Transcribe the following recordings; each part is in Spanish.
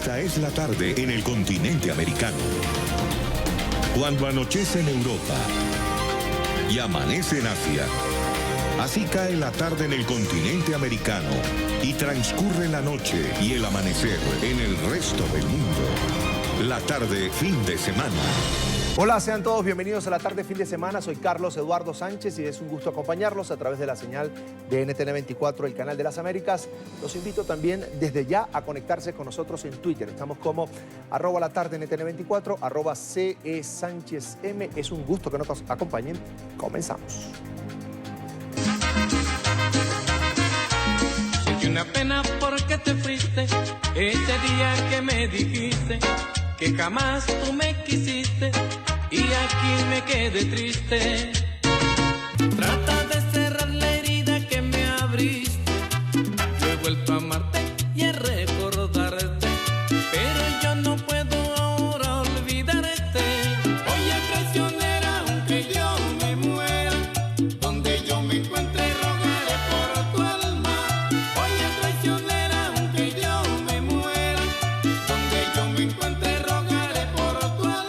Esta es la tarde en el continente americano. Cuando anochece en Europa y amanece en Asia, así cae la tarde en el continente americano y transcurre la noche y el amanecer en el resto del mundo. La tarde fin de semana. Hola, sean todos bienvenidos a la tarde fin de semana. Soy Carlos Eduardo Sánchez y es un gusto acompañarlos a través de la señal de NTN 24, el canal de las Américas. Los invito también desde ya a conectarse con nosotros en Twitter. Estamos como @latarde_NTN24, @CESánchezM. Es un gusto que nos acompañen. Comenzamos. Sentí una pena porque te fuiste ese día que me dijiste que jamás tú me quisiste y aquí me quedé triste. Trata de cerrar la herida que me abriste. Yo he vuelto a amarte y a recordarte, pero yo no puedo ahora olvidarte. Oye, traicionera, aunque yo me muera, donde yo me encuentre rogaré por tu alma. Oye, traicionera, aunque yo me muera, donde yo me encuentre rogaré por tu alma.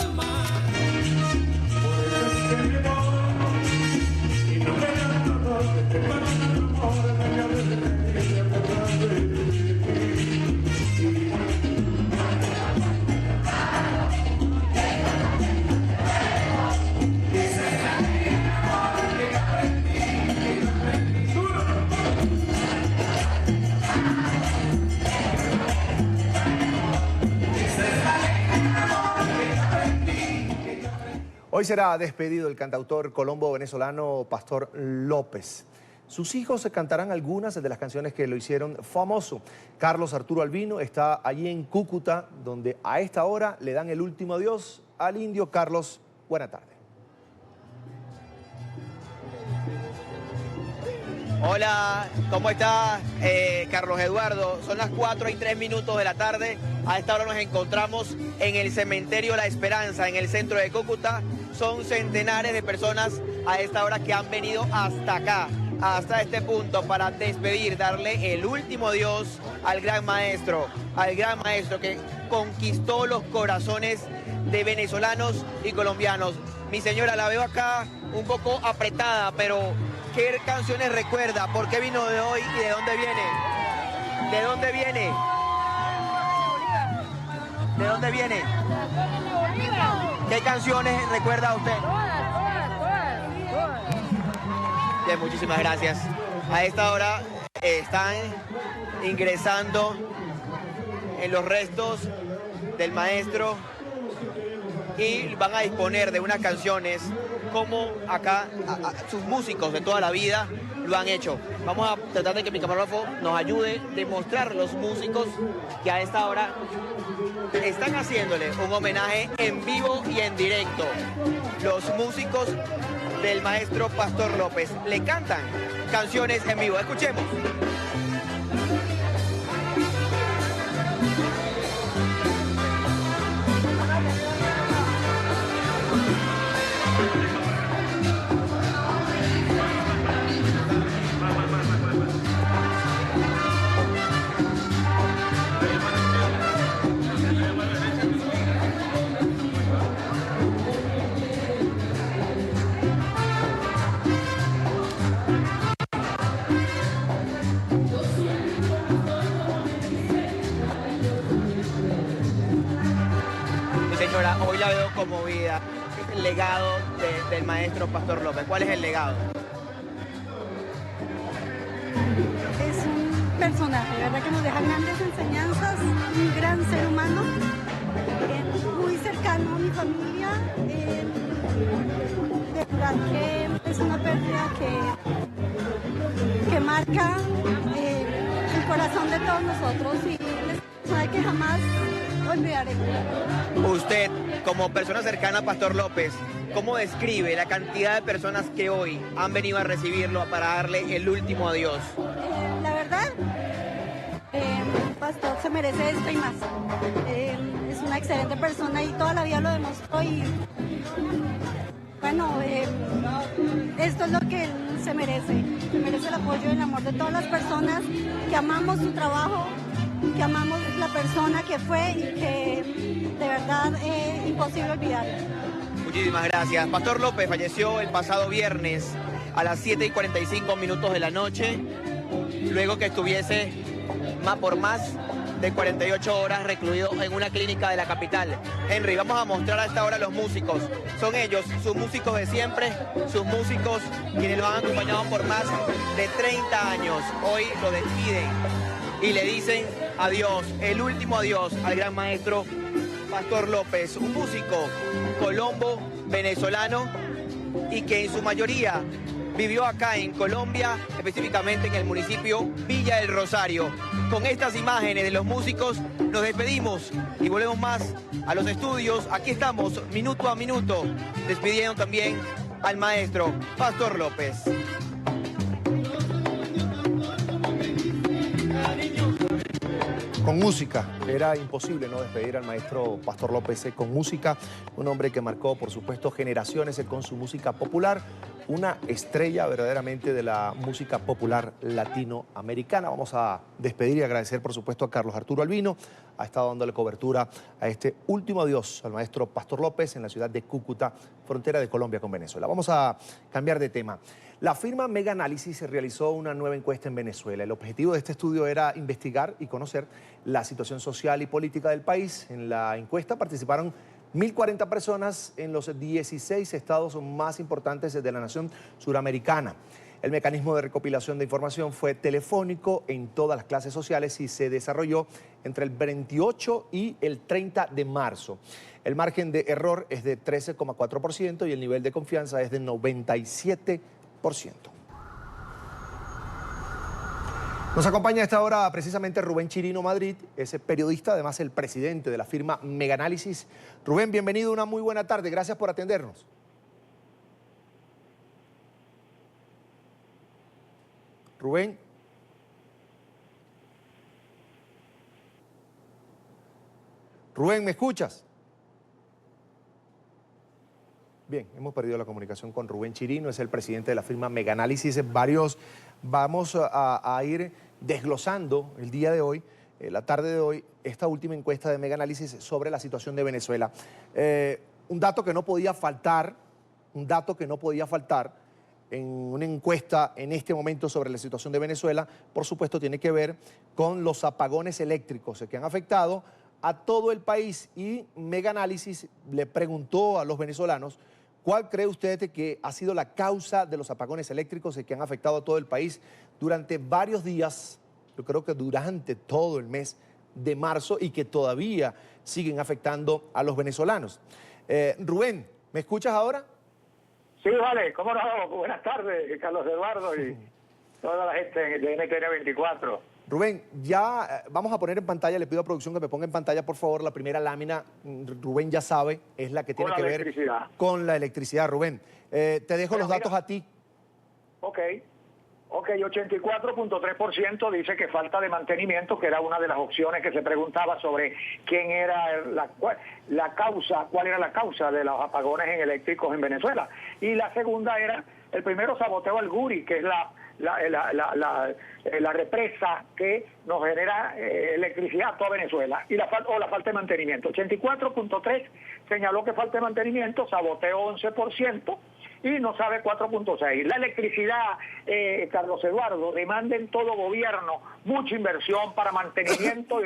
Hoy será despedido el cantautor colombo-venezolano Pastor López. Sus hijos cantarán algunas de las canciones que lo hicieron famoso. Carlos Arturo Albino está allí en Cúcuta, donde a esta hora le dan el último adiós al indio. Carlos, buena tarde. Hola, ¿cómo está Carlos Eduardo? Son las 4:03 de la tarde. A esta hora nos encontramos en el cementerio La Esperanza, en el centro de Cúcuta. Son centenares de personas a esta hora que han venido hasta acá, hasta este punto, para despedir, darle el último adiós al gran maestro que conquistó los corazones de venezolanos y colombianos. Mi señora, la veo acá un poco apretada, pero ¿qué canciones recuerda? ¿Por qué vino de hoy y de dónde viene? ¿De dónde viene? ¿De dónde viene? ¿Qué canciones recuerda usted? Bien, muchísimas gracias. A esta hora están ingresando en los restos del maestro y van a disponer de unas canciones como acá sus músicos de toda la vida lo han hecho. Vamos a tratar de que mi camarógrafo nos ayude a demostrar los músicos que a esta hora están haciéndole un homenaje en vivo y en directo. Los músicos del maestro Pastor López le cantan canciones en vivo. Escuchemos. Señora, hoy la veo conmovida. El legado del maestro Pastor López. ¿Cuál es el legado? Es un personaje, ¿verdad? Que nos deja grandes enseñanzas, un gran ser humano, muy cercano a mi familia. De verdad que es una pérdida que marca el corazón de todos nosotros y es una persona que jamás olvidaré. Usted, como persona cercana a Pastor López, ¿cómo describe la cantidad de personas que hoy han venido a recibirlo para darle el último adiós? La verdad, Pastor se merece esto y más. Es una excelente persona y toda la vida lo demostró y bueno, esto es lo que él se merece el apoyo y el amor de todas las personas que amamos su trabajo que amamos la persona que fue y que de verdad es imposible olvidar. Muchísimas gracias. Pastor López falleció el pasado viernes a las 7:45 de la noche, luego que estuviese por más de 48 horas recluido en una clínica de la capital. Henry, vamos a mostrar a esta hora los músicos. Son ellos, sus músicos de siempre, sus músicos quienes los han acompañado por más de 30 años. Hoy lo despiden y le dicen adiós, el último adiós al gran maestro Pastor López, un músico colombo venezolano y que en su mayoría vivió acá en Colombia, específicamente en el municipio Villa del Rosario. Con estas imágenes de los músicos nos despedimos y volvemos más a los estudios. Aquí estamos, minuto a minuto, despidiendo también al maestro Pastor López. Con música, era imposible no despedir al maestro Pastor López con música, un hombre que marcó, por supuesto, generaciones con su música popular, una estrella verdaderamente de la música popular latinoamericana. Vamos a despedir y agradecer, por supuesto, a Carlos Arturo Albino, ha estado dándole cobertura a este último adiós al maestro Pastor López en la ciudad de Cúcuta, frontera de Colombia con Venezuela. Vamos a cambiar de tema. La firma Mega Análisis realizó una nueva encuesta en Venezuela. El objetivo de este estudio era investigar y conocer la situación social y política del país. En la encuesta participaron 1.040 personas en los 16 estados más importantes de la nación suramericana. El mecanismo de recopilación de información fue telefónico en todas las clases sociales y se desarrolló entre el 28 y el 30 de marzo. El margen de error es de 13,4% y el nivel de confianza es de 97%. Nos acompaña a esta hora precisamente Rubén Chirino Madrid, es periodista, además el presidente de la firma Mega Análisis. Rubén, bienvenido, una muy buena tarde, gracias por atendernos. Rubén. Rubén, ¿me escuchas? Bien, hemos perdido la comunicación con Rubén Chirino, es el presidente de la firma Mega Análisis. Vamos a ir desglosando el día de hoy, la tarde de hoy, esta última encuesta de Mega Análisis sobre la situación de Venezuela. Un dato que no podía faltar, en una encuesta en este momento sobre la situación de Venezuela, por supuesto, tiene que ver con los apagones eléctricos que han afectado a todo el país. Y Mega Análisis le preguntó a los venezolanos, ¿cuál cree usted que ha sido la causa de los apagones eléctricos que han afectado a todo el país durante varios días? Yo creo que durante todo el mes de marzo y que todavía siguen afectando a los venezolanos. Rubén, ¿me escuchas ahora? Sí, vale, cómo no. Buenas tardes, Carlos Eduardo y toda la gente de NTN 24. Rubén, ya vamos a poner en pantalla, le pido a producción que me ponga en pantalla, por favor, la primera lámina. Rubén ya sabe, es la que tiene que ver con la electricidad. Rubén, te dejo los datos a ti. Ok, 84.3% dice que falta de mantenimiento, que era una de las opciones que se preguntaba sobre quién era la causa, cuál era la causa de los apagones eléctricos en Venezuela. Y la segunda era, el primero, saboteo al Guri, que es la represa que nos genera electricidad a toda Venezuela, y la falta de mantenimiento. 84.3 señaló que falta de mantenimiento, saboteo 11%, y no sabe 4.6. La electricidad, Carlos Eduardo, demanda en todo gobierno mucha inversión para mantenimiento y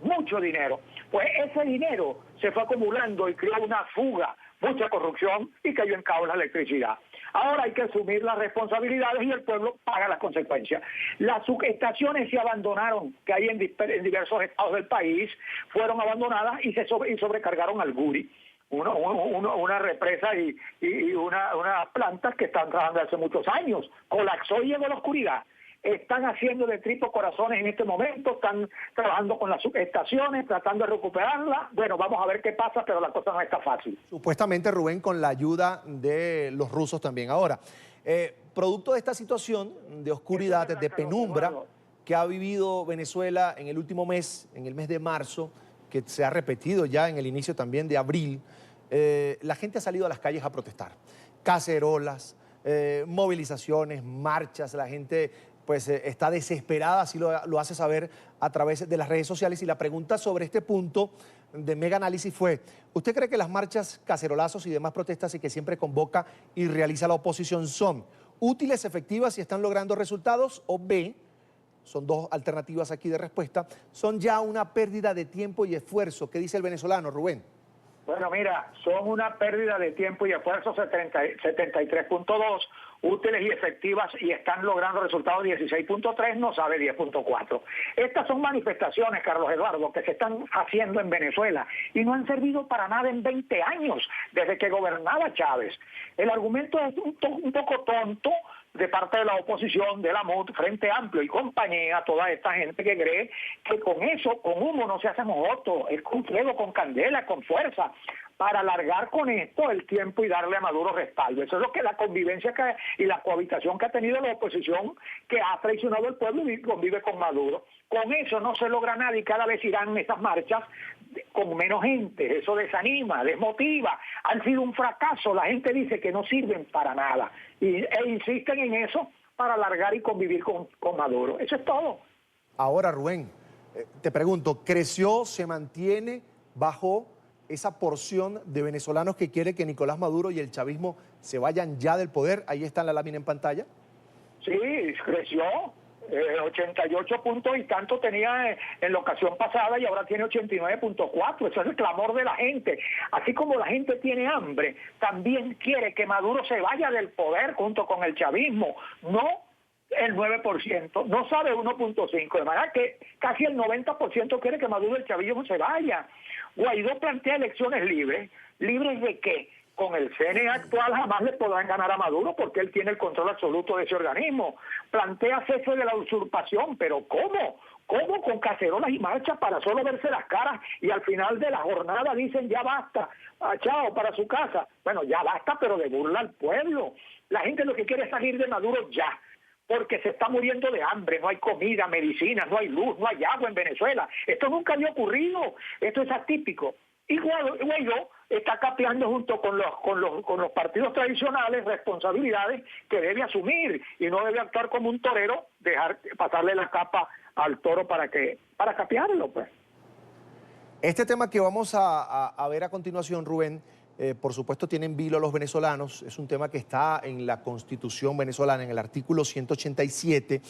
mucho dinero. Pues ese dinero se fue acumulando y creó una fuga, mucha corrupción, y cayó en caos la electricidad. Ahora hay que asumir las responsabilidades y el pueblo paga las consecuencias. Las subestaciones se abandonaron, que hay en diversos estados del país, fueron abandonadas y sobrecargaron al Guri. Una represa y unas plantas que están trabajando hace muchos años. Colapsó y llegó la oscuridad. Están haciendo de tripo corazones en este momento, están trabajando con las subestaciones, tratando de recuperarlas. Bueno, vamos a ver qué pasa, pero la cosa no está fácil. Supuestamente, Rubén, con la ayuda de los rusos también. Ahora, producto de esta situación de oscuridad, de penumbra que ha vivido Venezuela en el último mes, en el mes de marzo, que se ha repetido ya en el inicio también de abril, la gente ha salido a las calles a protestar. Cacerolas, movilizaciones, marchas, la gente pues está desesperada, así lo hace saber a través de las redes sociales. Y la pregunta sobre este punto de Mega Análisis fue, ¿usted cree que las marchas, cacerolazos y demás protestas y que siempre convoca y realiza la oposición son útiles, efectivas y están logrando resultados? O B, son dos alternativas aquí de respuesta, son ya una pérdida de tiempo y esfuerzo. ¿Qué dice el venezolano, Rubén? Bueno, mira, son una pérdida de tiempo y esfuerzo 73.2, útiles y efectivas y están logrando resultados 16.3, no sabe 10.4. Estas son manifestaciones, Carlos Eduardo, que se están haciendo en Venezuela y no han servido para nada en 20 años, desde que gobernaba Chávez. El argumento es un poco tonto de parte de la oposición, de la MUD, Frente Amplio y compañía, toda esta gente que cree que con eso, con humo no se hace mojoto, es con fuego, con candela, con fuerza, para alargar con esto el tiempo y darle a Maduro respaldo. Eso es lo que la convivencia y la cohabitación que ha tenido la oposición, que ha traicionado al pueblo y convive con Maduro. Con eso no se logra nada y cada vez irán esas marchas con menos gente. Eso desanima, desmotiva. Han sido un fracaso. La gente dice que no sirven para nada e insisten en eso para alargar y convivir con Maduro. Eso es todo. Ahora, Rubén, te pregunto, ¿creció, se mantiene bajo esa porción de venezolanos que quiere que Nicolás Maduro y el chavismo se vayan ya del poder? Ahí está en la lámina en pantalla. Sí, creció. 88 puntos y tanto tenía en la ocasión pasada y ahora tiene 89.4. Eso es el clamor de la gente. Así como la gente tiene hambre, también quiere que Maduro se vaya del poder junto con el chavismo. No el 9%, no sabe 1.5%, de manera que casi el 90% quiere que Maduro y el chavismo se vaya. Guaidó plantea elecciones libres. ¿Libres de qué? Con el CNE actual jamás le podrán ganar a Maduro porque él tiene el control absoluto de ese organismo. Plantea cese de la usurpación, pero ¿cómo? ¿Cómo? Con cacerolas y marchas para solo verse las caras y al final de la jornada dicen ya basta, chao, para su casa. Bueno, ya basta, pero de burla al pueblo. La gente lo que quiere es salir de Maduro ya, porque se está muriendo de hambre, no hay comida, medicinas, no hay luz, no hay agua en Venezuela. Esto nunca había ocurrido, esto es atípico. Y Guaidó está capeando junto con los partidos tradicionales responsabilidades que debe asumir y no debe actuar como un torero, dejar pasarle la capa al toro para capearlo, pues. Este tema que vamos a ver a continuación, Rubén, por supuesto tiene en vilo a los venezolanos, es un tema que está en la Constitución venezolana, en el artículo 187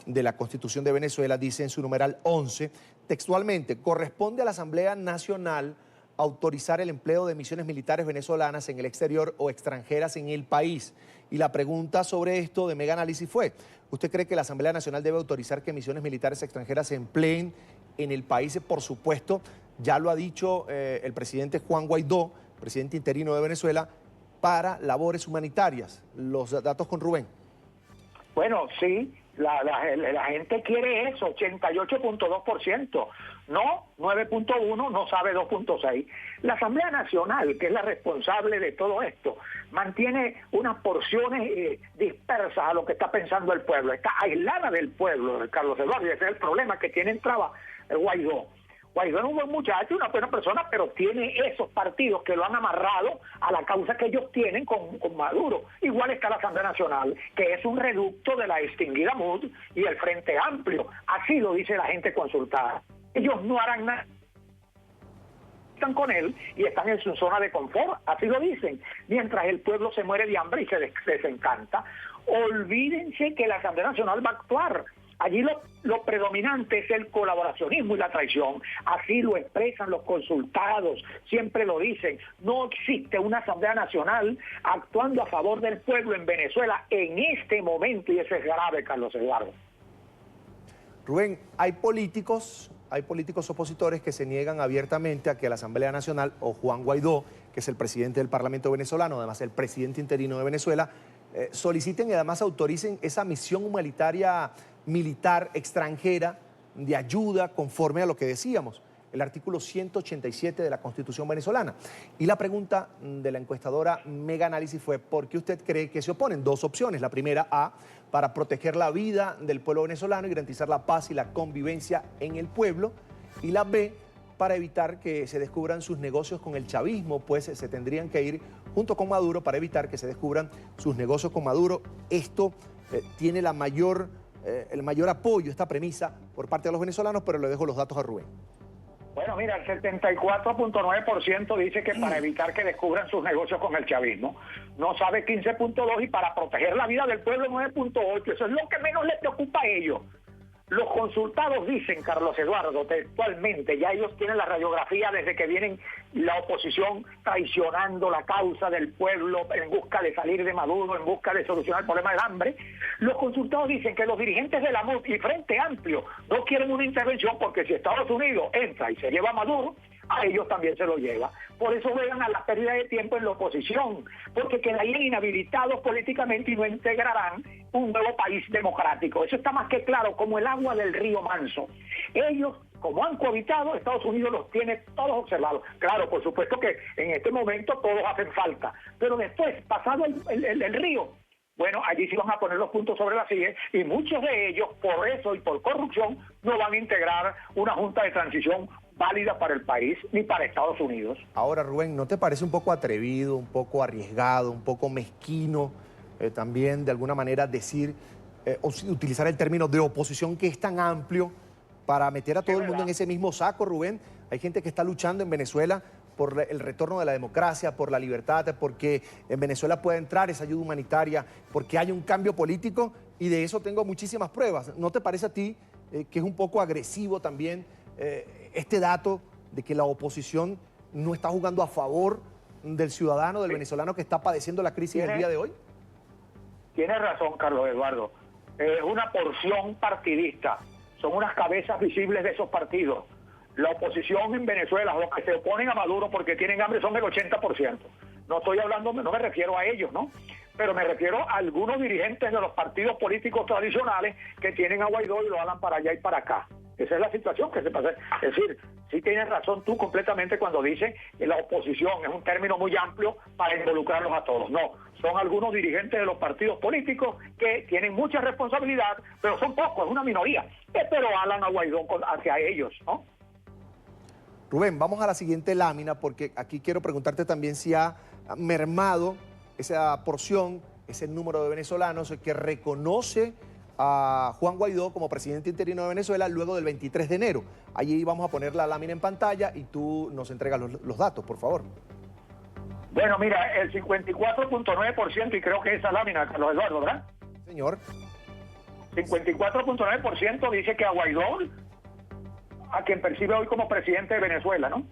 de la Constitución de Venezuela, dice en su numeral 11, textualmente, corresponde a la Asamblea Nacional autorizar el empleo de misiones militares venezolanas en el exterior o extranjeras en el país. Y la pregunta sobre esto de Mega Análisis fue, ¿usted cree que la Asamblea Nacional debe autorizar que misiones militares extranjeras se empleen en el país? Por supuesto, ya lo ha dicho el presidente Juan Guaidó, presidente interino de Venezuela, para labores humanitarias. Los datos con Rubén. Bueno, sí, la gente quiere eso, 88.2%, no 9.1, no sabe 2.6. La Asamblea Nacional, que es la responsable de todo esto, mantiene unas porciones dispersas a lo que está pensando el pueblo, está aislada del pueblo, Carlos Eduardo, y ese es el problema que tiene en traba Guaidó. Guaidó es un buen muchacho, una buena persona, pero tiene esos partidos que lo han amarrado a la causa que ellos tienen con Maduro. Igual está la Asamblea Nacional, que es un reducto de la extinguida MUD y el Frente Amplio. Así lo dice la gente consultada. Ellos no harán nada. Están con él y están en su zona de confort, así lo dicen. Mientras el pueblo se muere de hambre y se desencanta, olvídense que la Asamblea Nacional va a actuar. Allí lo predominante es el colaboracionismo y la traición. Así lo expresan los consultados, siempre lo dicen. No existe una Asamblea Nacional actuando a favor del pueblo en Venezuela en este momento, y eso es grave, Carlos Eduardo. Rubén, hay políticos opositores que se niegan abiertamente a que la Asamblea Nacional o Juan Guaidó, que es el presidente del Parlamento venezolano, además el presidente interino de Venezuela, soliciten y además autoricen esa misión humanitaria militar extranjera de ayuda conforme a lo que decíamos, el artículo 187 de la Constitución venezolana. Y la pregunta de la encuestadora Mega Análisis fue, ¿por qué usted cree que se oponen? Dos opciones. La primera, A, para proteger la vida del pueblo venezolano y garantizar la paz y la convivencia en el pueblo. Y la B, para evitar que se descubran sus negocios con el chavismo, pues se tendrían que ir junto con Maduro para evitar que se descubran sus negocios con Maduro. Esto tiene la mayor el mayor apoyo a esta premisa por parte de los venezolanos, pero le dejo los datos a Rubén. Bueno, mira, el 74.9% dice que para evitar que descubran sus negocios con el chavismo. No sabe 15.2% y para proteger la vida del pueblo 9.8%. Eso es lo que menos les preocupa a ellos. Los consultados dicen, Carlos Eduardo, textualmente, ya ellos tienen la radiografía desde que vienen la oposición traicionando la causa del pueblo en busca de salir de Maduro, en busca de solucionar el problema del hambre. Los consultados dicen que los dirigentes de la MUD y Frente Amplio no quieren una intervención porque si Estados Unidos entra y se lleva a Maduro, a ellos también se lo lleva. Por eso vean a la pérdida de tiempo en la oposición, porque quedarían inhabilitados políticamente y no integrarán un nuevo país democrático. Eso está más que claro, como el agua del río Manso. Ellos, como han cohabitado, Estados Unidos los tiene todos observados. Claro, por supuesto que en este momento todos hacen falta, pero después, pasado el río, bueno, allí sí van a poner los puntos sobre las sillas y muchos de ellos, por eso y por corrupción, no van a integrar una junta de transición válida para el país ni para Estados Unidos. Ahora, Rubén, ¿no te parece un poco atrevido, un poco arriesgado, un poco mezquino también de alguna manera decir, utilizar el término de oposición que es tan amplio para meter a todo el mundo en ese mismo saco, Rubén? Hay gente que está luchando en Venezuela por el retorno de la democracia, por la libertad, porque en Venezuela pueda entrar esa ayuda humanitaria, porque hay un cambio político y de eso tengo muchísimas pruebas. ¿No te parece a ti que es un poco agresivo también este dato de que la oposición no está jugando a favor del ciudadano, del venezolano que está padeciendo la crisis del día de hoy? Tienes razón, Carlos Eduardo. Es una porción partidista. Son unas cabezas visibles de esos partidos. La oposición en Venezuela, los que se oponen a Maduro porque tienen hambre, son el 80%. No estoy hablando, no me refiero a ellos, ¿no? Pero me refiero a algunos dirigentes de los partidos políticos tradicionales que tienen a Guaidó y lo hablan para allá y para acá. Esa es la situación que se pasa. Es decir, sí tienes razón tú completamente cuando dices que la oposición es un término muy amplio para involucrarlos a todos. No, son algunos dirigentes de los partidos políticos que tienen mucha responsabilidad, pero son pocos, es una minoría. Pero hablan a Guaidó hacia ellos, ¿no? Rubén, vamos a la siguiente lámina porque aquí quiero preguntarte también si ha mermado esa porción, ese número de venezolanos que reconoce a Juan Guaidó como presidente interino de Venezuela luego del 23 de enero. Allí vamos a poner la lámina en pantalla y tú nos entregas los datos, por favor. Bueno, mira, el 54.9%, y creo que esa lámina, Carlos Eduardo, ¿verdad? Señor. 54.9% dice que a Guaidó, a quien percibe hoy como presidente de Venezuela, ¿no?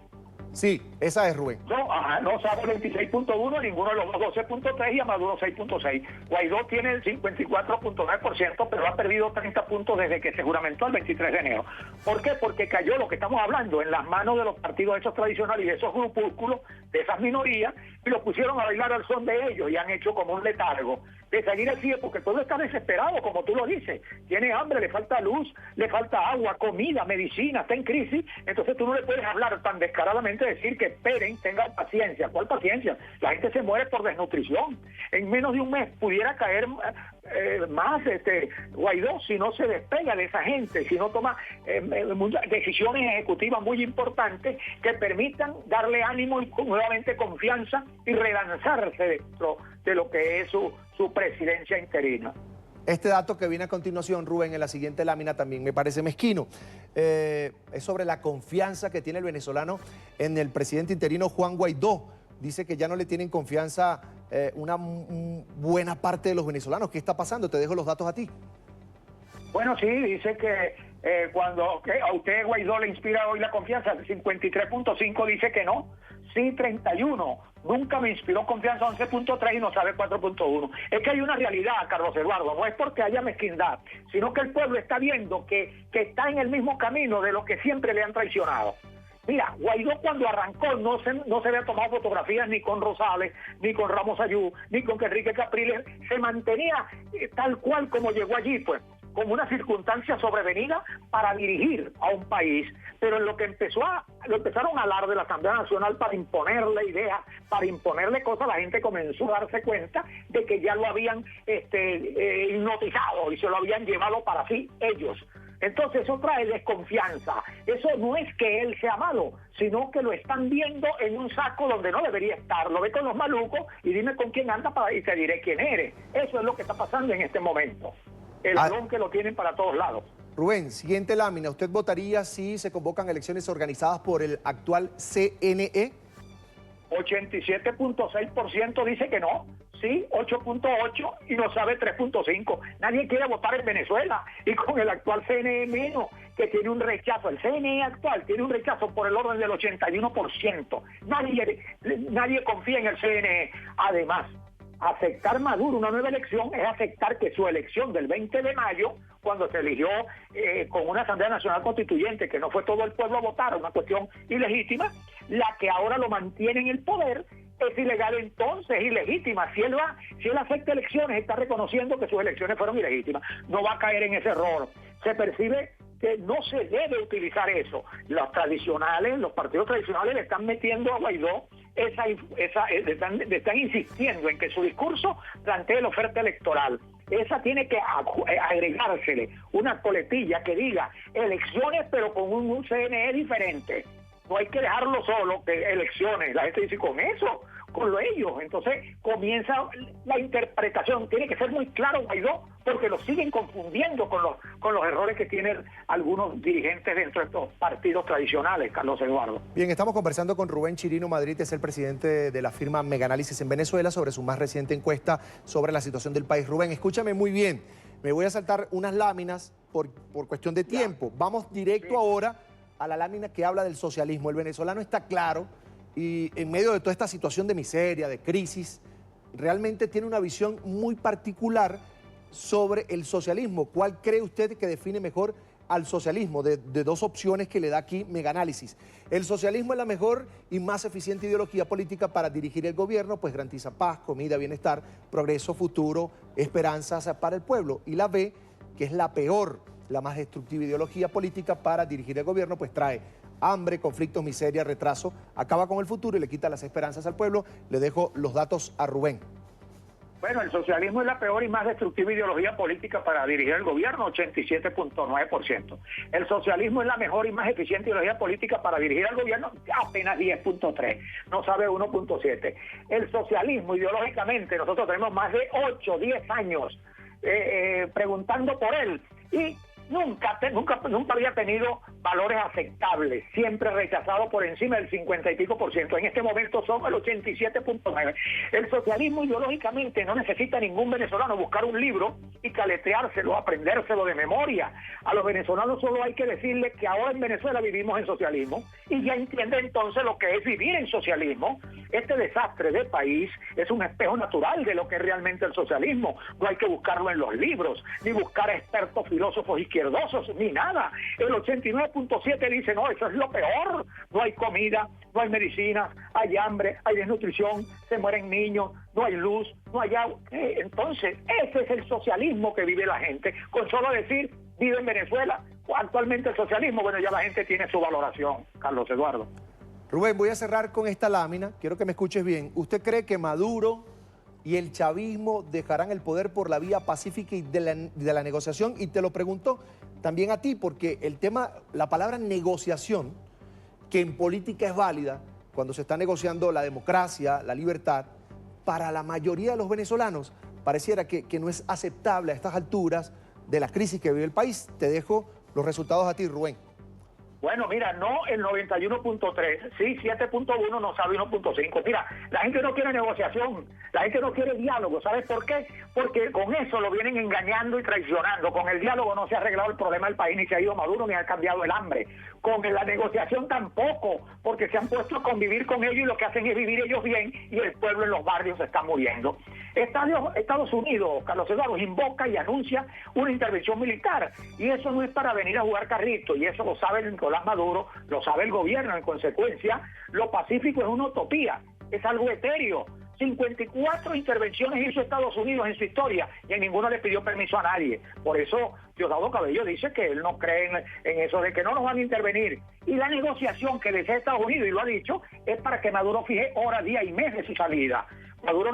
Sí, esa es, Rubén. No sabe 26.1, ninguno de los dos 12.3 y a Maduro 6.6. Guaidó tiene el 54.9%, pero ha perdido 30 puntos desde que se juramentó el 23 de enero. ¿Por qué? Porque cayó lo que estamos hablando en las manos de los partidos esos tradicionales y de esos grupúsculos, de esas minorías, y los pusieron a bailar al son de ellos y han hecho como un letargo de seguir así, porque el pueblo está desesperado, como tú lo dices, tiene hambre, le falta luz, le falta agua, comida, medicina, está en crisis. Entonces tú no le puedes hablar tan descaradamente, decir que esperen, tengan paciencia. ¿Cuál paciencia? La gente se muere por desnutrición. En menos de un mes pudiera caer más Guaidó si no se despega de esa gente, si no toma decisiones ejecutivas muy importantes que permitan darle ánimo y nuevamente confianza y relanzarse dentro de lo que es su presidencia interina. Este dato que viene a continuación, Rubén, en la siguiente lámina también me parece mezquino. Es sobre la confianza que tiene el venezolano en el presidente interino Juan Guaidó. Dice que ya no le tienen confianza una buena parte de los venezolanos. ¿Qué está pasando? Te dejo los datos a ti. Bueno, sí, dice que a usted Guaidó le inspira hoy la confianza. 53.5 dice que no. Sí, 31. Nunca me inspiró confianza, 11.3 y no sabe 4.1. Es que hay una realidad, Carlos Eduardo, no es porque haya mezquindad, sino que el pueblo está viendo que está en el mismo camino de lo que siempre le han traicionado. Mira, Guaidó cuando arrancó no se había tomado fotografías ni con Rosales, ni con Ramos Ayú, ni con Enrique Capriles, se mantenía tal cual como llegó allí, pues, como una circunstancia sobrevenida para dirigir a un país, pero en lo que lo empezaron a hablar de la Asamblea Nacional para imponerle ideas, para imponerle cosas, la gente comenzó a darse cuenta de que ya lo habían hipnotizado y se lo habían llevado para sí ellos. Entonces eso trae desconfianza. Eso no es que él sea malo, sino que lo están viendo en un saco donde no debería estar. Lo ve con los malucos y dime con quién anda y te diré quién eres. Eso es lo que está pasando en este momento. el balón que lo tienen para todos lados. Rubén, siguiente lámina. ¿Usted votaría si se convocan elecciones organizadas por el actual CNE? 87.6% dice que no, sí, 8.8% y no sabe 3.5%. Nadie quiere votar en Venezuela y con el actual CNE menos, que tiene un rechazo. El CNE actual tiene un rechazo por el orden del 81%. Nadie confía en el CNE. Además, aceptar Maduro una nueva elección es aceptar que su elección del 20 de mayo, cuando se eligió con una Asamblea Nacional Constituyente, que no fue todo el pueblo a votar, una cuestión ilegítima, la que ahora lo mantiene en el poder es ilegal, entonces ilegítima. Si él acepta elecciones, está reconociendo que sus elecciones fueron ilegítimas. No va a caer en ese error. Se percibe que no se debe utilizar eso. Los partidos tradicionales le están metiendo a Guaidó le están insistiendo en que su discurso plantee la oferta electoral. Esa tiene que agregársele una coletilla que diga elecciones pero con un CNE diferente. No hay que dejarlo solo, que elecciones. La gente dice, con eso, con lo ellos. Entonces comienza la interpretación. Tiene que ser muy claro Guaidó, porque lo siguen confundiendo con los errores que tienen algunos dirigentes dentro de estos partidos tradicionales, Carlos Eduardo. Bien, estamos conversando con Rubén Chirino Madrid, es el presidente de la firma Meganálisis en Venezuela, sobre su más reciente encuesta sobre la situación del país. Rubén, escúchame muy bien. Me voy a saltar unas láminas por cuestión de tiempo. Vamos directo ahora a la lámina que habla del socialismo. El venezolano está claro y en medio de toda esta situación de miseria, de crisis, realmente tiene una visión muy particular sobre el socialismo. ¿Cuál cree usted que define mejor al socialismo? De dos opciones que le da aquí Meganálisis. El socialismo es la mejor y más eficiente ideología política para dirigir el gobierno, pues garantiza paz, comida, bienestar, progreso, futuro, esperanzas para el pueblo. Y la B, que es la peor, la más destructiva ideología política para dirigir el gobierno, pues trae hambre, conflictos, miseria, retraso, acaba con el futuro y le quita las esperanzas al pueblo. Le dejo los datos a Rubén. Bueno, el socialismo es la peor y más destructiva ideología política para dirigir el gobierno, 87.9%. El socialismo es la mejor y más eficiente ideología política para dirigir al gobierno, apenas 10.3%, no sabe 1.7%. El socialismo, ideológicamente, nosotros tenemos más de 8, 10 años preguntando por él y nunca había tenido valores aceptables, siempre rechazado por encima del 50 y pico %. En este momento son el 87.9%. El socialismo ideológicamente no necesita ningún venezolano buscar un libro y caletreárselo, aprendérselo de memoria. A los venezolanos solo hay que decirles que ahora en Venezuela vivimos en socialismo y ya entiende entonces lo que es vivir en socialismo. Este desastre del país es un espejo natural de lo que es realmente el socialismo. No hay que buscarlo en los libros, ni buscar a expertos filósofos izquierdosos, ni nada. El 89.7% dice, no, eso es lo peor. No hay comida, no hay medicinas, hay hambre, hay desnutrición, se mueren niños, no hay luz, no hay agua. Entonces, ese es el socialismo que vive la gente. Con solo decir, vive en Venezuela, actualmente el socialismo, bueno, ya la gente tiene su valoración, Carlos Eduardo. Rubén, voy a cerrar con esta lámina, quiero que me escuches bien. ¿Usted cree que Maduro y el chavismo dejarán el poder por la vía pacífica y de la negociación? Y te lo pregunto también a ti, porque el tema, la palabra negociación, que en política es válida, cuando se está negociando la democracia, la libertad, para la mayoría de los venezolanos pareciera que no es aceptable a estas alturas de la crisis que vive el país. Te dejo los resultados a ti, Rubén. Bueno, mira, no el 91.3, sí, 7.1, no sabe 1.5. Mira, la gente no quiere negociación, la gente no quiere diálogo. ¿Sabes por qué? Porque con eso lo vienen engañando y traicionando. Con el diálogo no se ha arreglado el problema del país, ni se ha ido Maduro, ni ha cambiado el hambre. Con la negociación tampoco, porque se han puesto a convivir con ellos y lo que hacen es vivir ellos bien y el pueblo en los barrios se está muriendo. Estados Unidos, Carlos Eduardo, invoca y anuncia una intervención militar y eso no es para venir a jugar carrito y eso lo sabe Nicolás Maduro, lo sabe el gobierno. En consecuencia, lo pacífico es una utopía, es algo etéreo. 54 intervenciones hizo Estados Unidos en su historia y en ninguna le pidió permiso a nadie. Por eso Diosdado Cabello dice que él no cree en eso de que no nos van a intervenir. Y la negociación que desea Estados Unidos, y lo ha dicho, es para que Maduro fije hora, día y mes de su salida. Maduro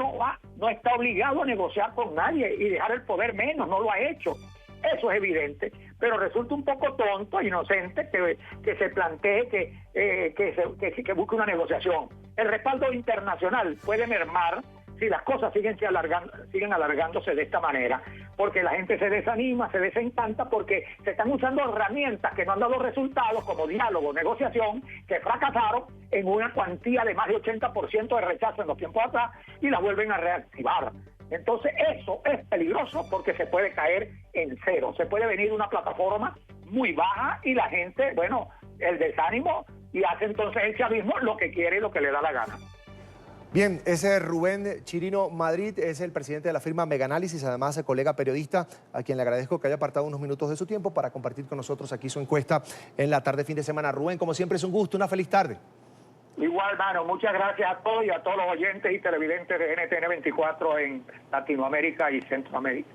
no está obligado a negociar con nadie y dejar el poder menos, no lo ha hecho. Eso es evidente, pero resulta un poco tonto e inocente que se plantee que busque una negociación. El respaldo internacional puede mermar si las cosas siguen alargándose de esta manera, porque la gente se desanima, se desencanta, porque se están usando herramientas que no han dado resultados, como diálogo, negociación, que fracasaron en una cuantía de más de 80% de rechazo en los tiempos atrás, y las vuelven a reactivar. Entonces eso es peligroso porque se puede caer en cero, se puede venir una plataforma muy baja y la gente, bueno, el desánimo, y hace entonces el chavismo lo que quiere y lo que le da la gana. Bien, ese es Rubén Chirino Madrid, es el presidente de la firma Megaanálisis, además colega periodista, a quien le agradezco que haya apartado unos minutos de su tiempo para compartir con nosotros aquí su encuesta en la tarde fin de semana. Rubén, como siempre es un gusto, una feliz tarde. Igual, mano, muchas gracias a todos y a todos los oyentes y televidentes de NTN 24 en Latinoamérica y Centroamérica.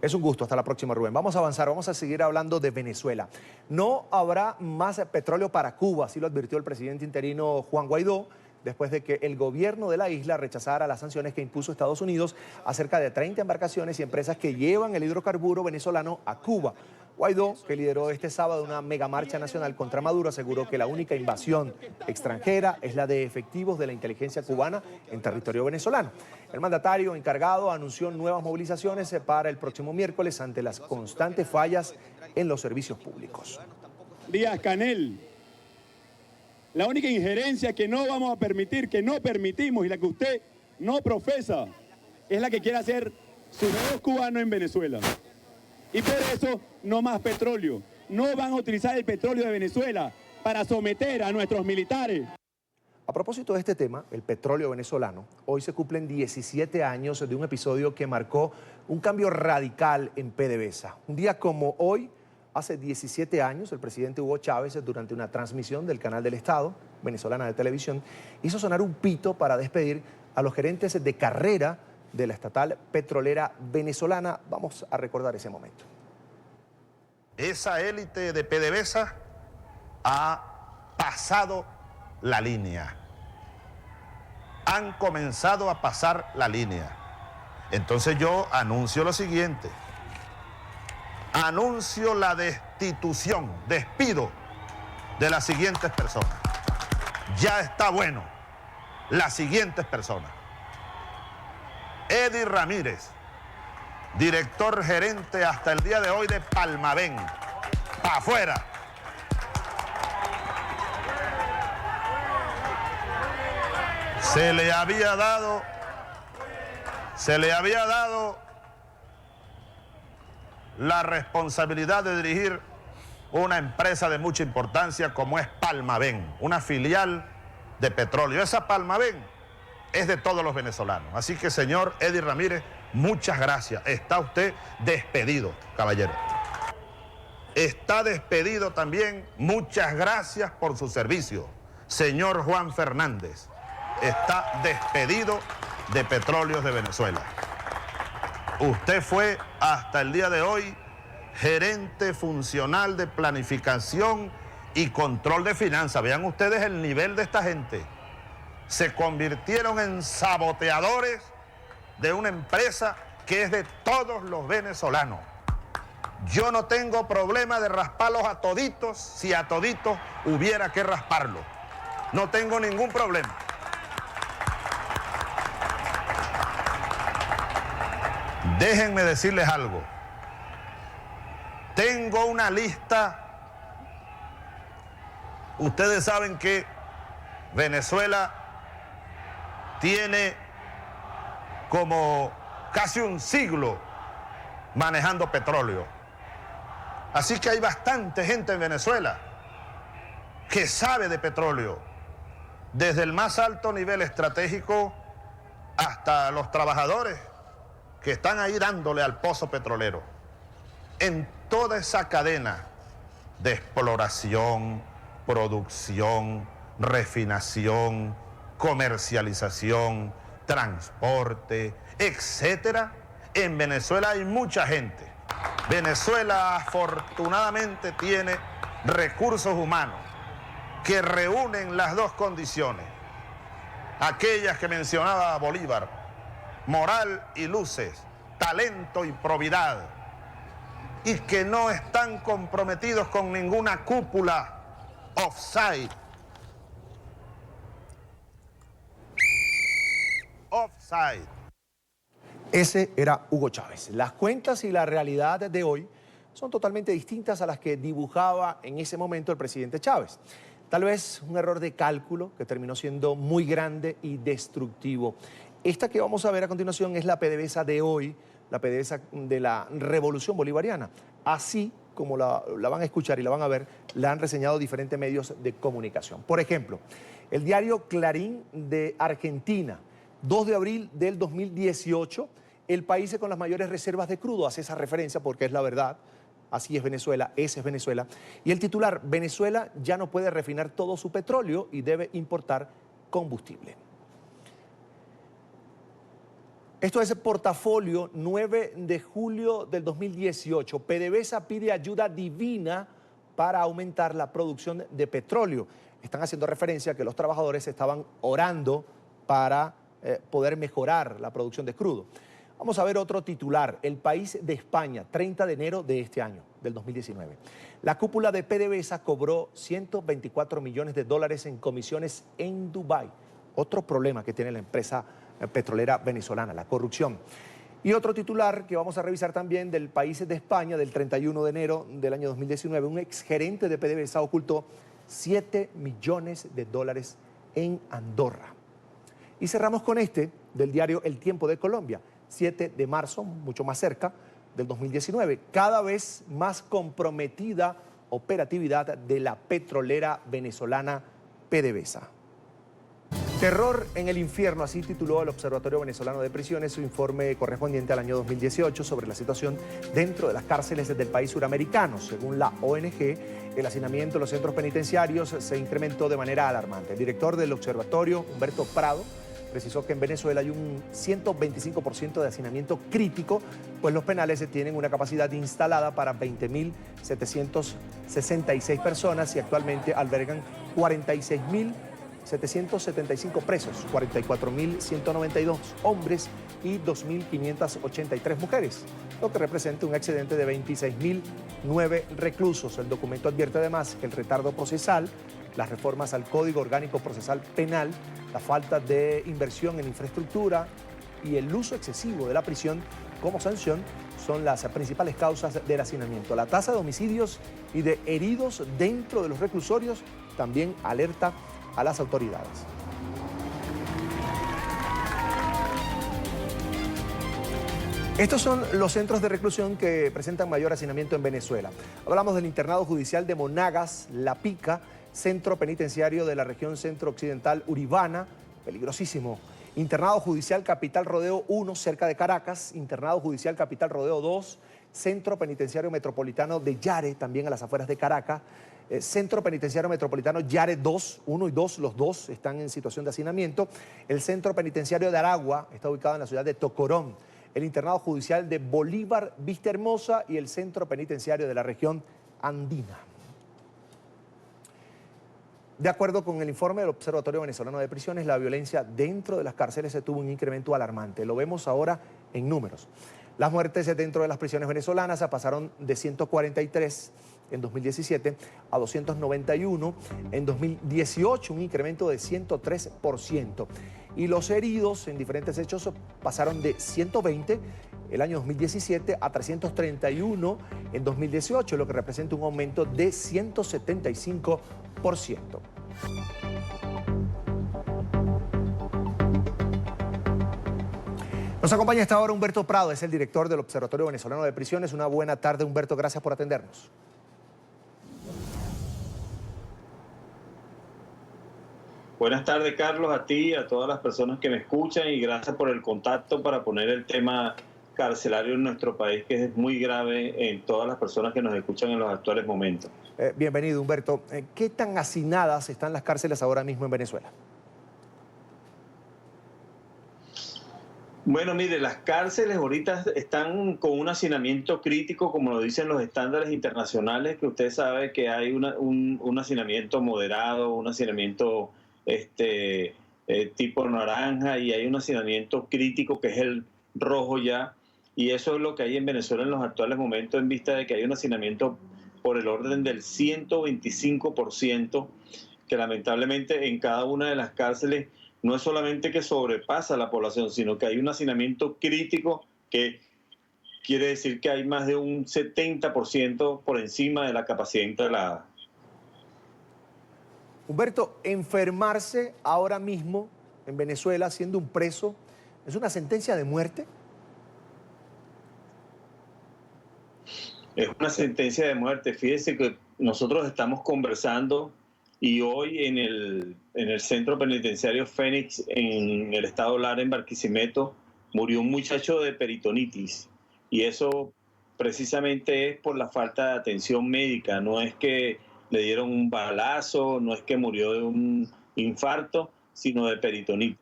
Es un gusto, hasta la próxima, Rubén. Vamos a avanzar, vamos a seguir hablando de Venezuela. No habrá más petróleo para Cuba, así lo advirtió el presidente interino Juan Guaidó, después de que el gobierno de la isla rechazara las sanciones que impuso Estados Unidos a cerca de 30 embarcaciones y empresas que llevan el hidrocarburo venezolano a Cuba. Guaidó, que lideró este sábado una megamarcha nacional contra Maduro, aseguró que la única invasión extranjera es la de efectivos de la inteligencia cubana en territorio venezolano. El mandatario encargado anunció nuevas movilizaciones para el próximo miércoles ante las constantes fallas en los servicios públicos. Díaz-Canel, la única injerencia que no vamos a permitir, que no permitimos y la que usted no profesa, es la que quiere hacer su negocio cubano en Venezuela. Y por eso no más petróleo. No van a utilizar el petróleo de Venezuela para someter a nuestros militares. A propósito de este tema, el petróleo venezolano, hoy se cumplen 17 años de un episodio que marcó un cambio radical en PDVSA. Un día como hoy, hace 17 años, el presidente Hugo Chávez, durante una transmisión del canal del Estado, venezolana de televisión, hizo sonar un pito para despedir a los gerentes de carrera de la estatal petrolera venezolana. Vamos a recordar ese momento. Esa élite de PDVSA ha pasado la línea. Han comenzado a pasar la línea. Entonces yo anuncio lo siguiente. Anuncio la destitución, despido de las siguientes personas. Ya está bueno. Las siguientes personas. Eddie Ramírez, director gerente hasta el día de hoy de Palmavén. ¡Pa' afuera! Se le había dado la responsabilidad de dirigir una empresa de mucha importancia como es Palmavén, una filial de petróleo. Esa Palmavén es de todos los venezolanos. Así que, señor Eddie Ramírez, muchas gracias. Está usted despedido, caballero. Está despedido también. Muchas gracias por su servicio. Señor Juan Fernández, está despedido de Petróleos de Venezuela. Usted fue hasta el día de hoy gerente funcional de planificación y control de finanzas. Vean ustedes el nivel de esta gente. Se convirtieron en saboteadores de una empresa que es de todos los venezolanos. Yo no tengo problema de rasparlos a toditos si a toditos hubiera que rasparlos. No tengo ningún problema. Déjenme decirles algo. Tengo una lista. Ustedes saben que Venezuela tiene como casi un siglo manejando petróleo. Así que hay bastante gente en Venezuela que sabe de petróleo, desde el más alto nivel estratégico hasta los trabajadores que están ahí dándole al pozo petrolero. En toda esa cadena de exploración, producción, refinación, comercialización, transporte, etcétera, en Venezuela hay mucha gente. Venezuela afortunadamente tiene recursos humanos que reúnen las dos condiciones, aquellas que mencionaba Bolívar: moral y luces, talento y probidad, y que no están comprometidos con ninguna cúpula offside. offside. Ese era Hugo Chávez. Las cuentas y la realidad de hoy son totalmente distintas a las que dibujaba en ese momento el presidente Chávez. Tal vez un error de cálculo que terminó siendo muy grande y destructivo. Esta que vamos a ver a continuación es la PDVSA de hoy, la PDVSA de la Revolución Bolivariana. Así como la van a escuchar y la van a ver, la han reseñado diferentes medios de comunicación. Por ejemplo, el diario Clarín de Argentina, 2 de abril del 2018, el país con las mayores reservas de crudo, hace esa referencia porque es la verdad, así es Venezuela, ese es Venezuela. Y el titular, Venezuela ya no puede refinar todo su petróleo y debe importar combustible. Esto es el portafolio 9 de julio del 2018. PDVSA pide ayuda divina para aumentar la producción de petróleo. Están haciendo referencia a que los trabajadores estaban orando para poder mejorar la producción de crudo. Vamos a ver otro titular, El País de España, 30 de enero de este año, del 2019. La cúpula de PDVSA cobró 124 millones de dólares en comisiones en Dubái. Otro problema que tiene la empresa petrolera venezolana, la corrupción. Y otro titular que vamos a revisar también del País de España, del 31 de enero del año 2019, un exgerente de PDVSA ocultó 7 millones de dólares en Andorra. Y cerramos con este, del diario El Tiempo de Colombia, 7 de marzo, mucho más cerca, del 2019. Cada vez más comprometida operatividad de la petrolera venezolana PDVSA. Terror en el infierno, así tituló el Observatorio Venezolano de Prisiones su informe correspondiente al año 2018 sobre la situación dentro de las cárceles del país suramericano. Según la ONG, el hacinamiento en los centros penitenciarios se incrementó de manera alarmante. El director del observatorio, Humberto Prado, precisó que en Venezuela hay un 125% de hacinamiento crítico, pues los penales tienen una capacidad instalada para 20.766 personas y actualmente albergan 46.775 presos, 44.192 hombres y 2.583 mujeres, lo que representa un excedente de 26.009 reclusos. El documento advierte además que el retardo procesal, las reformas al Código Orgánico Procesal Penal, la falta de inversión en infraestructura y el uso excesivo de la prisión como sanción son las principales causas del hacinamiento. La tasa de homicidios y de heridos dentro de los reclusorios también alerta a las autoridades. Estos son los centros de reclusión que presentan mayor hacinamiento en Venezuela. Hablamos del internado judicial de Monagas, La Pica, centro penitenciario de la región centro-occidental Uribana, peligrosísimo. Internado judicial Capital Rodeo 1, cerca de Caracas. Internado judicial Capital Rodeo 2, centro penitenciario metropolitano de Yare, también a las afueras de Caracas. Centro penitenciario metropolitano Yare 2, 1 y 2, los dos están en situación de hacinamiento. El centro penitenciario de Aragua está ubicado en la ciudad de Tocorón. El internado judicial de Bolívar, Vista Hermosa y el centro penitenciario de la región andina. De acuerdo con el informe del Observatorio Venezolano de Prisiones, la violencia dentro de las cárceles se tuvo un incremento alarmante. Lo vemos ahora en números. Las muertes dentro de las prisiones venezolanas pasaron de 143 en 2017 a 291 en 2018, un incremento de 103%. Y los heridos en diferentes hechos pasaron de 120 el año 2017 a 331 en 2018, lo que representa un aumento de 175%. Nos acompaña hasta ahora Humberto Prado, es el director del Observatorio Venezolano de Prisiones. Una buena tarde, Humberto, gracias por atendernos. Buenas tardes, Carlos, a ti, a todas las personas que me escuchan y gracias por el contacto para poner el tema carcelario en nuestro país, que es muy grave en todas las personas que nos escuchan en los actuales momentos. Bienvenido, Humberto. ¿Qué tan hacinadas están las cárceles ahora mismo en Venezuela? Bueno, mire, las cárceles ahorita están con un hacinamiento crítico, como lo dicen los estándares internacionales, que usted sabe que hay un hacinamiento moderado, un hacinamiento tipo naranja, y hay un hacinamiento crítico que es el rojo ya, y eso es lo que hay en Venezuela en los actuales momentos, en vista de que hay un hacinamiento por el orden del 125%, que lamentablemente en cada una de las cárceles no es solamente que sobrepasa la población, sino que hay un hacinamiento crítico que quiere decir que hay más de un 70% por encima de la capacidad instalada. Humberto, enfermarse ahora mismo en Venezuela siendo un preso, ¿es una sentencia de muerte? Es una sentencia de muerte. Fíjese que nosotros estamos conversando y hoy en el centro penitenciario Fénix, en el estado Lara, en Barquisimeto, murió un muchacho de peritonitis. Y eso precisamente es por la falta de atención médica. No es que le dieron un balazo, no es que murió de un infarto, sino de peritonitis.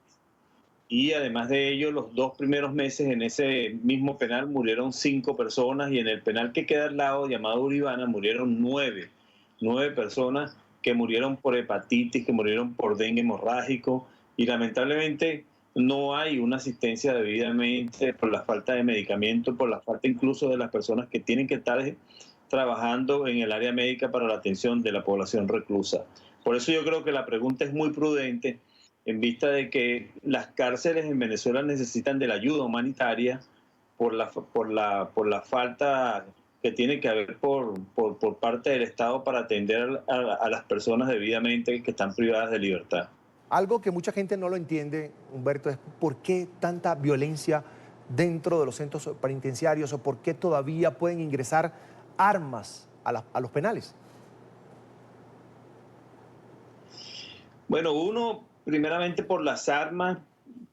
Y además de ello, los 2 primeros meses en ese mismo penal murieron 5 personas, y en el penal que queda al lado, llamado Uribana, murieron 9 personas que murieron por hepatitis, que murieron por dengue hemorrágico, y lamentablemente no hay una asistencia debidamente por la falta de medicamento, por la falta incluso de las personas que tienen que estar trabajando en el área médica para la atención de la población reclusa. Por eso yo creo que la pregunta es muy prudente, en vista de que las cárceles en Venezuela necesitan de la ayuda humanitaria por la falta que tiene que haber por parte del Estado para atender a las personas debidamente que están privadas de libertad. Algo que mucha gente no lo entiende, Humberto, es por qué tanta violencia dentro de los centros penitenciarios, o por qué todavía pueden ingresar armas a los penales. Bueno, uno, primeramente por las armas,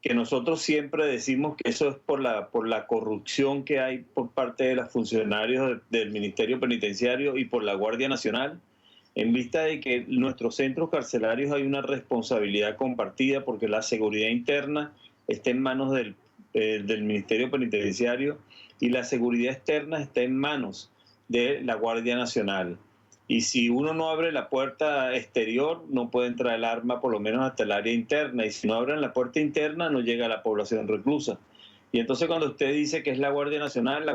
que nosotros siempre decimos que eso es por la corrupción que hay por parte de los funcionarios del Ministerio Penitenciario y por la Guardia Nacional, en vista de que en nuestros centros carcelarios hay una responsabilidad compartida, porque la seguridad interna está en manos del Ministerio Penitenciario y la seguridad externa está en manos de la Guardia Nacional. Y si uno no abre la puerta exterior, no puede entrar el arma por lo menos hasta el área interna. Y si no abren la puerta interna, no llega a la población reclusa. Y entonces cuando usted dice que es la Guardia Nacional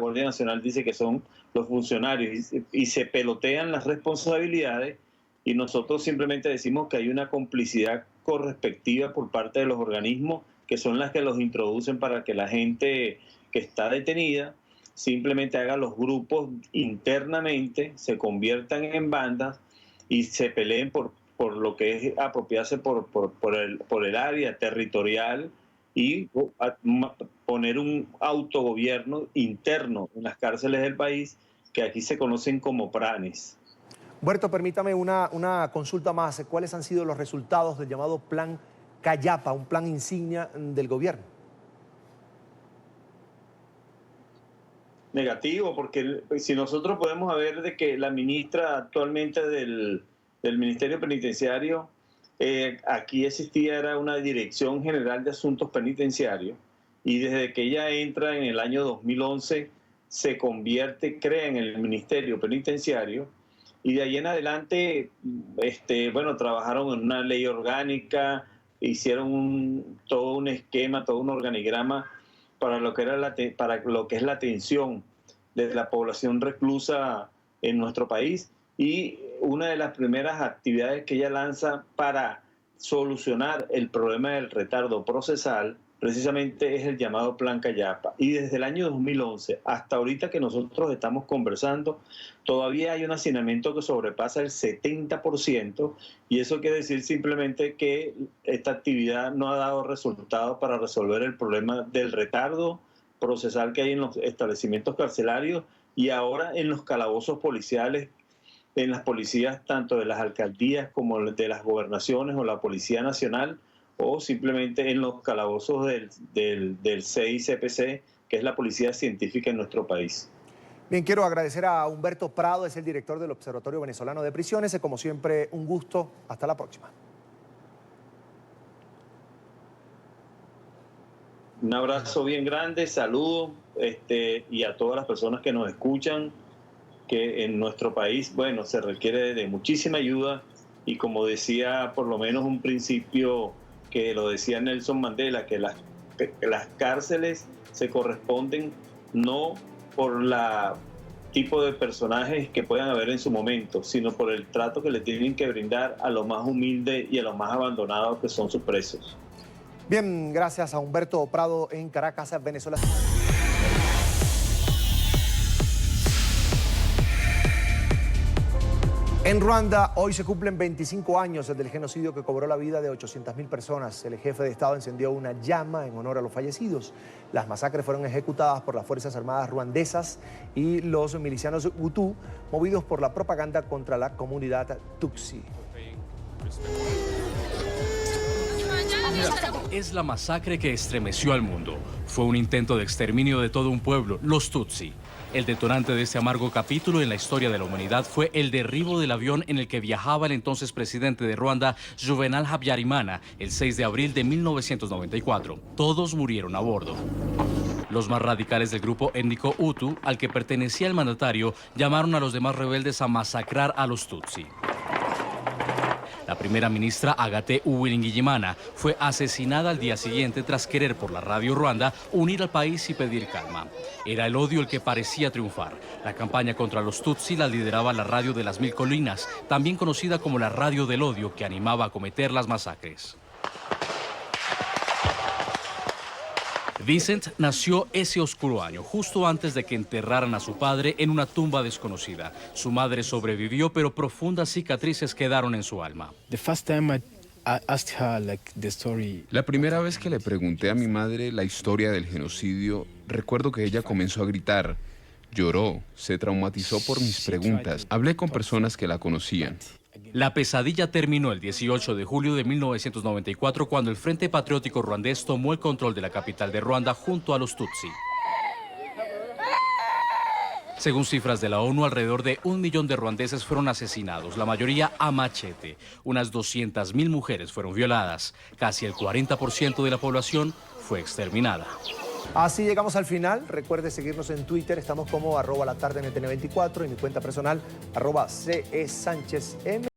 dice que son los funcionarios y se pelotean las responsabilidades, y nosotros simplemente decimos que hay una complicidad correspectiva por parte de los organismos que son las que los introducen para que la gente que está detenida simplemente haga los grupos internamente, se conviertan en bandas y se peleen por lo que es apropiarse por el área territorial y poner un autogobierno interno en las cárceles del país, que aquí se conocen como planes. Humberto, permítame una consulta más. ¿Cuáles han sido los resultados del llamado Plan Callapa, un plan insignia del gobierno? Negativo, porque si nosotros podemos ver de que la ministra actualmente del Ministerio Penitenciario, aquí era una Dirección General de Asuntos Penitenciarios, y desde que ella entra en el año 2011 se crea en el Ministerio Penitenciario, y de ahí en adelante trabajaron en una ley orgánica, hicieron todo un esquema, todo un organigrama para lo que es la atención de la población reclusa en nuestro país. Y una de las primeras actividades que ella lanza para solucionar el problema del retardo procesal precisamente es el llamado Plan Callapa. Y desde el año 2011 hasta ahorita que nosotros estamos conversando, todavía hay un hacinamiento que sobrepasa el 70%, y eso quiere decir simplemente que esta actividad no ha dado resultados para resolver el problema del retardo procesal que hay en los establecimientos carcelarios y ahora en los calabozos policiales, en las policías tanto de las alcaldías como de las gobernaciones o la Policía Nacional, o simplemente en los calabozos del CICPC, que es la policía científica en nuestro país. Bien, quiero agradecer a Humberto Prado, es el director del Observatorio Venezolano de Prisiones. Como siempre, un gusto. Hasta la próxima. Un abrazo bien grande, saludos y a todas las personas que nos escuchan, que en nuestro país, bueno, se requiere de muchísima ayuda, y como decía por lo menos un principio que lo decía Nelson Mandela, que las cárceles se corresponden no por la tipo de personajes que puedan haber en su momento, sino por el trato que le tienen que brindar a los más humildes y a los más abandonados que son sus presos. Bien, gracias a Humberto Prado en Caracas, Venezuela. En Ruanda, hoy se cumplen 25 años del genocidio que cobró la vida de 800.000 personas. El jefe de Estado encendió una llama en honor a los fallecidos. Las masacres fueron ejecutadas por las Fuerzas Armadas ruandesas y los milicianos Hutu, movidos por la propaganda contra la comunidad Tutsi. Es la masacre que estremeció al mundo. Fue un intento de exterminio de todo un pueblo, los Tutsi. El detonante de este amargo capítulo en la historia de la humanidad fue el derribo del avión en el que viajaba el entonces presidente de Ruanda, Juvenal Habyarimana, el 6 de abril de 1994. Todos murieron a bordo. Los más radicales del grupo étnico Hutu, al que pertenecía el mandatario, llamaron a los demás rebeldes a masacrar a los Tutsi. La primera ministra Agathe Uwilingiyimana fue asesinada al día siguiente tras querer por la radio Ruanda unir al país y pedir calma. Era el odio el que parecía triunfar. La campaña contra los Tutsi la lideraba la radio de las Mil Colinas, también conocida como la radio del odio, que animaba a cometer las masacres. Vincent nació ese oscuro año, justo antes de que enterraran a su padre en una tumba desconocida. Su madre sobrevivió, pero profundas cicatrices quedaron en su alma. La primera vez que le pregunté a mi madre la historia del genocidio, recuerdo que ella comenzó a gritar, lloró, se traumatizó por mis preguntas. Hablé con personas que la conocían. La pesadilla terminó el 18 de julio de 1994 cuando el Frente Patriótico Ruandés tomó el control de la capital de Ruanda junto a los Tutsi. Según cifras de la ONU, alrededor de 1 millón de ruandeses fueron asesinados, la mayoría a machete. Unas 200.000 mujeres fueron violadas. Casi el 40% de la población fue exterminada. Así llegamos al final. Recuerde seguirnos en Twitter. Estamos como @latardenetn24 y mi cuenta personal @CESánchezM.